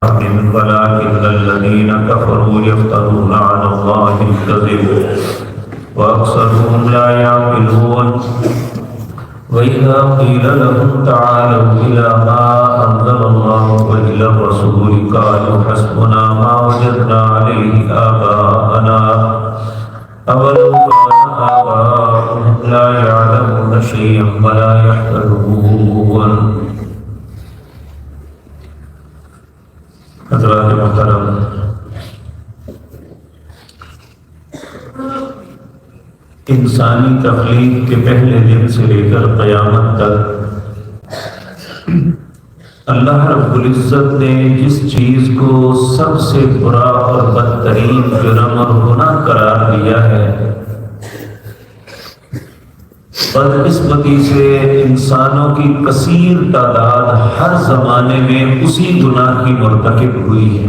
ولكن الذين كفروا يفترون على الله الكذب وأكثرهم لا يعقلون وإذا قيل لهم تعالوا إلى ما أنزل الله وإلى الرسول قالوا حسبنا ما وجدنا عليه آباءنا أولو كان آباؤهم لا يعلمون شيئا ولا يهتدون. حضرات محترم، انسانی تخلیق کے پہلے دن سے لے کر قیامت تک اللہ رب العزت نے جس چیز کو سب سے برا اور بدترین جرم اور گناہ قرار دیا ہے، بدقسمتی سے انسانوں کی کثیر تعداد ہر زمانے میں اسی گناہ کی مرتکب ہوئی ہے۔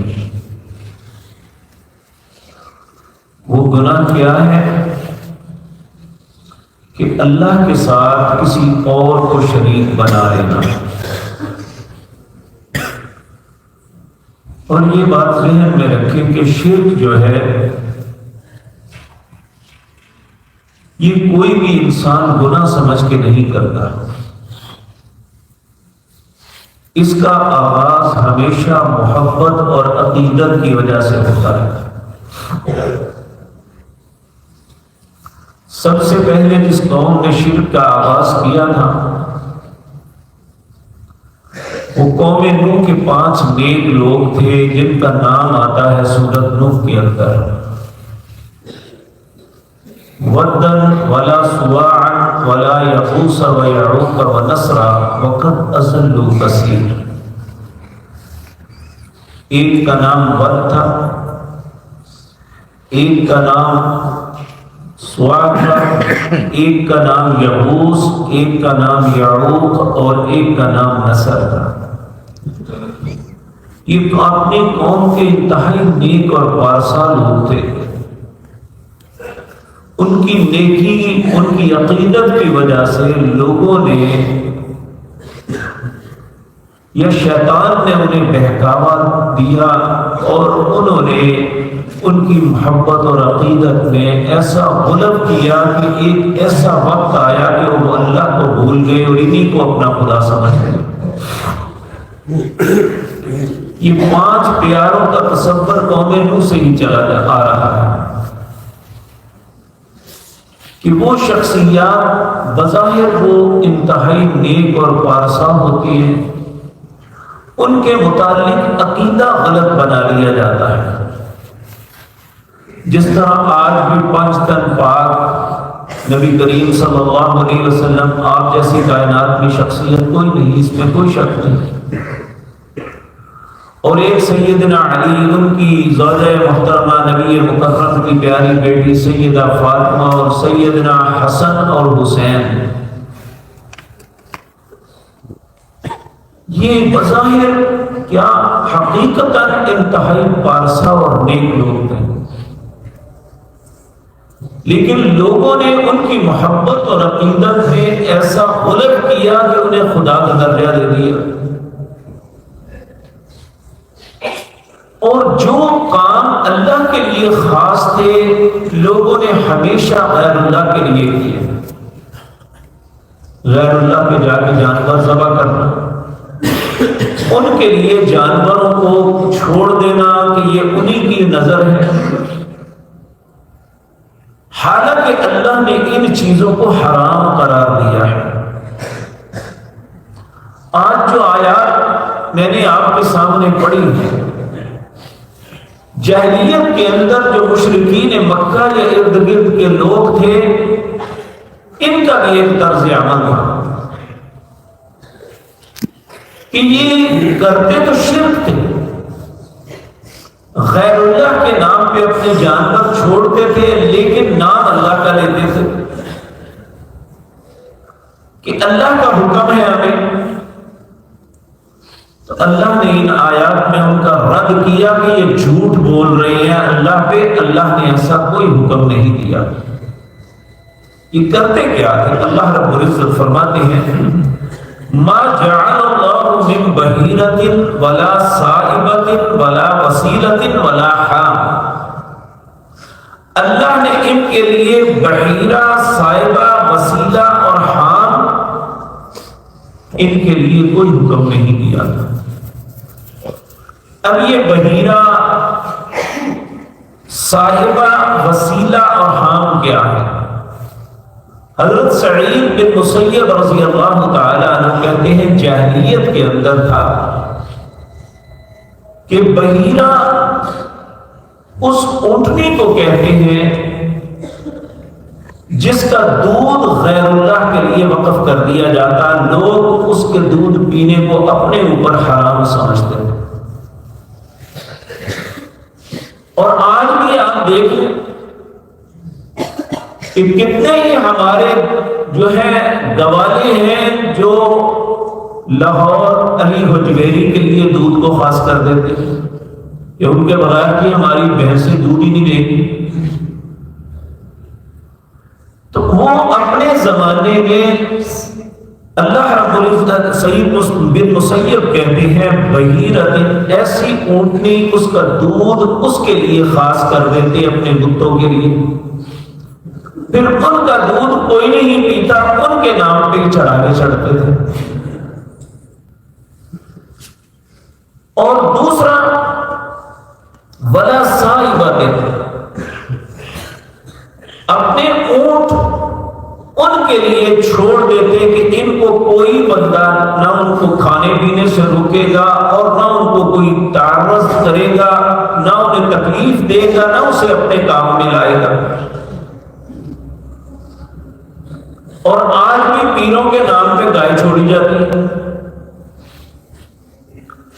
وہ گناہ کیا ہے؟ کہ اللہ کے ساتھ کسی اور کو شریک بنا لینا۔ اور یہ بات ذہن میں رکھیں کہ شرک جو ہے یہ کوئی بھی انسان گناہ سمجھ کے نہیں کرتا، اس کا آغاز ہمیشہ محبت اور عقیدت کی وجہ سے ہوتا ہے۔ سب سے پہلے جس قوم نے شرک کا آغاز کیا تھا وہ قوم نوح کے 5 نیک لوگ تھے جن کا نام آتا ہے سورۃ نوح کے اندر، ودن ولا سواعا ولا یغوث ویعوق ونسرا وقد اضلوا کثیر۔ ایک کا نام ود تھا، ایک کا نام سواع تھا، ایک کا نام یغوث، ایک کا نام یعوق اور ایک کا نام نصر تھا۔ یہ تو اپنی قوم کے انتہائی نیک اور پارسا لوگ تھے۔ ان کی نیکی، ان کی عقیدت کی وجہ سے لوگوں نے یا شیطان نے انہیں بہکاوا دیا اور انہوں نے ان کی محبت اور عقیدت میں ایسا غلط کیا کہ ایک ایسا وقت آیا کہ وہ اللہ کو بھول گئے اور انہی کو اپنا خدا سمجھ گئے۔ یہ 5 پیاروں کا تصور قوم نوح سے ہی چلا آ رہا ہے کہ وہ شخصیات بظاہر وہ انتہائی نیک اور پارسا ہوتی ہیں، ان کے متعلق عقیدہ غلط بنا لیا جاتا ہے۔ جس طرح آج بھی 5 تن پاک نبی کریم صلی اللہ علیہ وسلم آپ جیسی کائنات کی شخصیت کوئی نہیں، اس میں کوئی شک نہیں، اور ایک سیدنا علی، ان کی زوجہ محترمہ نبی مکرم کی پیاری بیٹی سیدہ فاطمہ اور سیدنا حسن اور حسین، یہ بظاہر کیا حقیقتاً انتہائی پارسا اور نیک لوگ تھے، لیکن لوگوں نے ان کی محبت اور عقیدت میں ایسا غلط کیا کہ انہیں خدا کا درجہ دے دیا، اور جو کام اللہ کے لیے خاص تھے لوگوں نے ہمیشہ غیر اللہ کے لیے کیے۔ غیر اللہ کے جا کے جانور ذبح کرنا، ان کے لیے جانوروں کو چھوڑ دینا کہ یہ انہی کی نظر ہے، حالانکہ اللہ نے ان چیزوں کو حرام قرار دیا ہے۔ آج جو آیات میں نے آپ کے سامنے پڑھی ہے، جاہلیت کے اندر جو مشرکین مکہ یا ارد گرد کے لوگ تھے، ان کا بھی ایک طرز عمل تھا کہ یہ کرتے تو شرک تھے، غیر اللہ کے نام پہ اپنے جانور چھوڑتے تھے لیکن نام اللہ کا لیتے تھے کہ اللہ کا حکم ہے ہمیں، تو اللہ نے ان آیات میں ان کا رد کیا کہ یہ جھوٹ بول رہے ہیں اللہ پہ، اللہ نے ایسا کوئی حکم نہیں دیا۔ یہ کرتے کیا تھے؟ اللہ رب العزت فرماتے ہیں ما جعل اللہ من بحیرۃ ولا صائبۃ ولا وسیلۃ ولا حام، اللہ نے ان کے لیے بحیرہ، صائبہ، وسیلہ اور حام ان کے لیے کوئی حکم نہیں دیا تھا۔ اب یہ بحیرہ، صائبہ، وسیلہ اور حام کیا ہے؟ حضرت سعید بن مسیب رضی اللہ تعالی عنہ کہتے ہیں جاہلیت کے اندر تھا کہ بحیرہ اس اونٹنی کو کہتے ہیں جس کا دودھ غیر اللہ کے لیے وقف کر دیا جاتا، لوگ اس کے دودھ پینے کو اپنے اوپر حرام سمجھتے ہیں۔ اور آج بھی آپ دیکھیں کہ کتنے ہی ہمارے جو ہے گوالے ہیں جو لاہور علی حجویری کے لیے دودھ کو خاص کر دیتے ہیں کہ ان کے بغیر کی ہماری بھینسیں دودھ ہی نہیں دے گی۔ تو وہ اپنے زمانے میں اللہ رب العزت سعید بن مسیب کہتے ہیں بحیرۃ، ایسی اونٹنی اس کا دودھ اس کے لیے خاص کر دیتے اپنے بتوں کے لیے، پھر ان کا دودھ کوئی نہیں پیتا، ان کے نام پہ چڑھانے چڑھتے تھے۔ اور دوسرا ولا صائبۃ، اپنے اونٹ ان کے لیے چھوڑ دیتے کہ ان کو کوئی بندہ نہ ان کو کھانے پینے سے روکے گا اور نہ ان کو کوئی تعرض کرے گا، نہ انہیں تکلیف دے گا، نہ اسے اپنے کام میں لائے گا۔ اور آج بھی پیروں کے نام پہ گائے چھوڑی جاتی ہے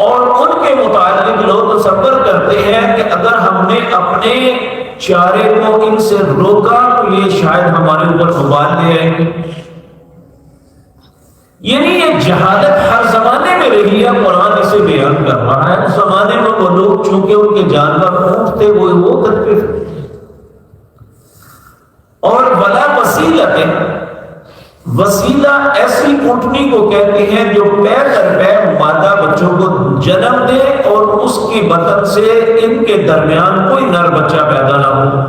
اور ان کے متعلق لوگ تصور کرتے ہیں کہ اگر ہم نے اپنے چارے کو ان سے روکا تو یہ شاید ہمارے اوپر وبال لے آئیں گے۔ یعنی یہ جہالت ہر زمانے میں رہی ہے، قرآن اسے بیان کر رہا ہے۔ اس زمانے میں وہ لوگ چونکہ ان کے جانور اونٹ تھے وہ کرتے تھے۔ اور ولا وسیلۃ، وسیلہ ایسی اونٹنی کو کہتے ہیں جو پے در پے مادہ بچوں کو جنم دے اور اس کی بطن سے ان کے درمیان کوئی نر بچہ پیدا نہ ہو۔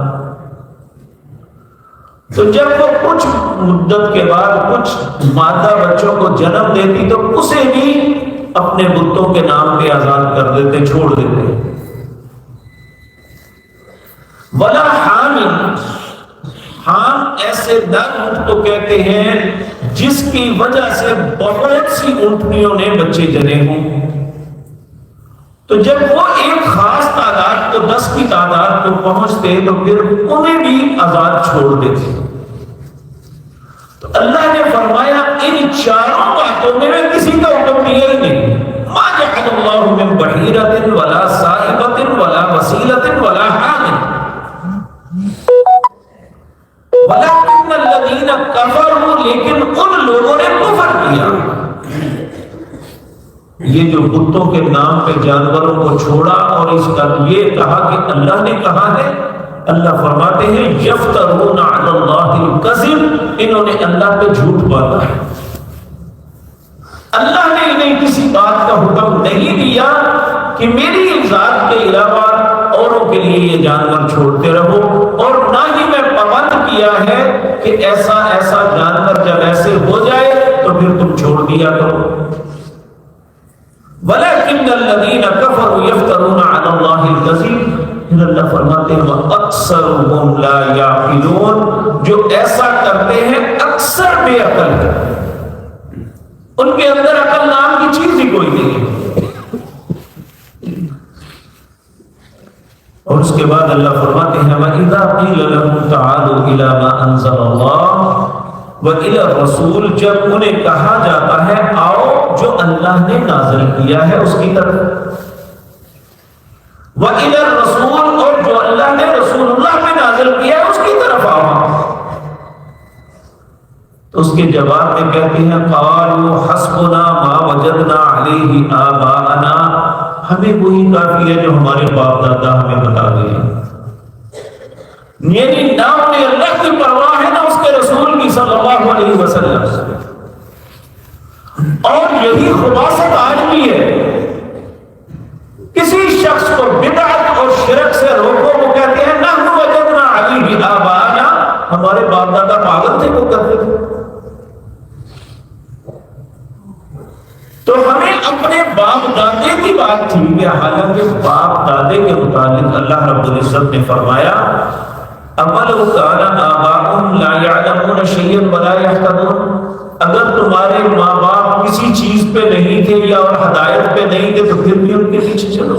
تو جب وہ کچھ مدت کے بعد کچھ مادہ بچوں کو جنم دیتی تو اسے بھی اپنے بتوں کے نام پہ آزاد کر دیتے، چھوڑ دیتے۔ ولا حامل، حام ایسے نر اونٹ کو کہتے ہیں جس کی وجہ سے بہت سی اونٹنیوں نے بچے جنے ہوں، تو جب وہ ایک خاص تعداد کو 10 کی تعداد کو پہنچتے تو پھر انہیں بھی آزاد چھوڑ دیتے۔ تو اللہ نے فرمایا ان چاروں باتوں میں کسی کا حکم دیا ہی نہیں۔ ما جعل اللہ من بحیرۃ ولا صائبۃ ولا وسیلۃ ولا حام وَلَكِنَّ الَّذِينَ كَفَرُوا، لیکن ان لوگوں نے کفر کیا۔ یہ جو بتوں کے نام پہ جانوروں کو چھوڑا اور اس کا یہ کہا کہ اللہ نے کہا ہے، اللہ فرماتے ہیں یفترون علی اللہ الکذب، انہوں نے اللہ پہ جھوٹ باندھا ہے۔ اللہ نے انہیں کسی بات کا حکم نہیں دیا کہ میری ذات کے علاوہ اوروں کے لیے یہ جانور چھوڑتے رہو، اور نہ ہی میں پابند کیا ہے کہ ایسا ایسا جانور جب ایسے ہو جائے تو پھر تم چھوڑ دیا کرو۔ وَلَكِنَّ الَّذِينَ كَفَرُوا يَفْتَرُونَ عَلَى اللَّهِ الْكَذِبَ، پھر اللہ فرماتے ہیں وَأَكْثَرُهُمْ لَا يَعْقِلُونَ، جو ایسا کرتے ہیں اکثر بے عقل ہے، ان کے اندر عقل نام کی چیز ہی کوئی نہیں ہے۔ اور اس کے بعد اللہ فرماتے ہیں وَإِذَا قِيلَ لَهُمْ تَعَالُوا إِلَى مَا أَنزَلَ اللَّهُ وَإِلَى الرَّسُولِ، جب انہیں کہا جاتا ہے آؤ جو اللہ نے نازل کیا ہے اس کی طرف، وَإِلَى الرَّسُولِ، اور جو اللہ نے رسول اللہ پہ نازل کیا ہے اس کی طرف آؤ، تو اس کے جواب میں کہتے ہیں قَالُوا حَسْبُنَا مَا وَجَدْنَا عَلَيْهِ آبَاءَنَا، ہمیں وہی کافی ہے جو ہمارے باپ دادا ہمیں بتا دیا۔ یعنی نہ انہیں اللہ کی پرواہ ہے نہ اس کے رسول کی صلی اللہ علیہ وسلم، اور یہی خلاصت آج بھی ہے. کسی شخص کو بدعت اور شرک سے روکو، وہ کہتے ہیں نحن وجدنا علیہ آباءنا، ہمارے باپ دادا پاگل تھے، وہ کرتے تھے. تو ہمیں اپنے باپ دادے کی بات ٹھیک ہے، حالانکہ باپ دادے کے متعلق اللہ رب العزت نے فرمایا اَوَلَوْ كَانَ آبَاؤُهُمْ لَا يَعْلَمُونَ شَيْئًا وَلَا يَهْتَدُونَ، اگر تمہارے ماں باپ کسی چیز پہ نہیں تھے یا اور ہدایت پہ نہیں تھے تو پھر بھی ان کے پیچھے چلو.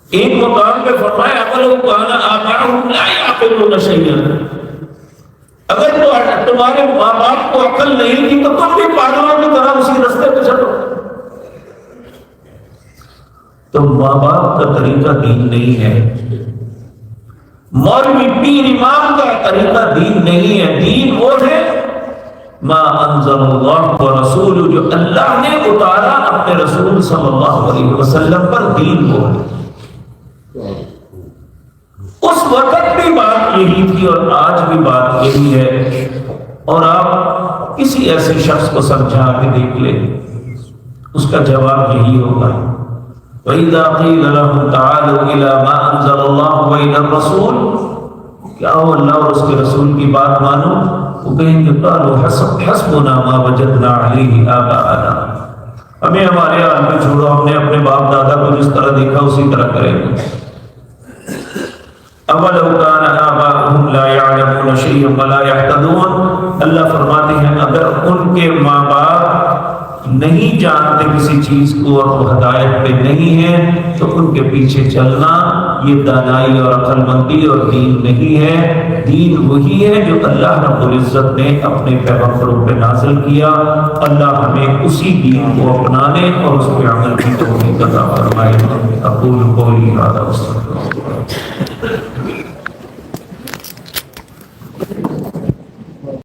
ایک مقام پہ فرمایا اَوَلَوْ كَانَ آبَاؤُهُمْ لَا يَعْقِلُونَ شَيْئًا، اگر تمہارے ماں باپ کو عقل نہیں تھی تو تم بھی پاگلوں کی طرح اسی راستے پہ چلو. تو ماں باپ کا طریقہ دین نہیں ہے، مولوی پیر امام کا طریقہ دین نہیں ہے. دین وہ ہے ما انزل اللہ ورسول، جو اللہ نے اتارا اپنے رسول صلی اللہ علیہ وسلم پر، دین وہ ہے. اس وقت بھی بات یہی تھی اور آج بھی بات یہی ہے. اور آپ کسی ایسے شخص کو سمجھا کے دیکھ لیں، اس کا جواب یہی ہوگا وَإِذَا قِيلَ لَهُمْ تَعَالَوْا إِلَىٰ مَا أَنزَلَ اللَّهُ وَإِلَى الرَّسُولِ، کیا ہو اللہ اور اس کے رسول کی بات مانو؟ وہ کہیں گے قَالُوا حَسْبُنَا مَا وَجَدْنَا عَلَيْهِ آبَاءَنَا، ہمیں ہمارے حال میں چھوڑو، ہم نے اپنے باپ دادا کو جس طرح دیکھا اسی طرح کریں گے. اَوَلَوْ كَانَ آبَاؤُهُمْ لَا يَعْلَمُونَ شَيْئًا وَلَا يَهْتَدُونَ، اللہ فرماتے ہیں اگر ان کے ماں باپ نہیں جانتے کسی چیز کو اور وہ ہدایت پہ نہیں ہے تو ان کے پیچھے چلنا یہ دانائی اور عقل مندی اور دین نہیں ہے. دین وہی ہے جو اللہ رب العزت نے اپنے پیغمبروں پہ نازل کیا. اللہ ہمیں اسی دین کو اپنانے اور اس پہ عمل کی توفیق عطا فرمائے. اقول قولی ھذا واستغفر اللہ.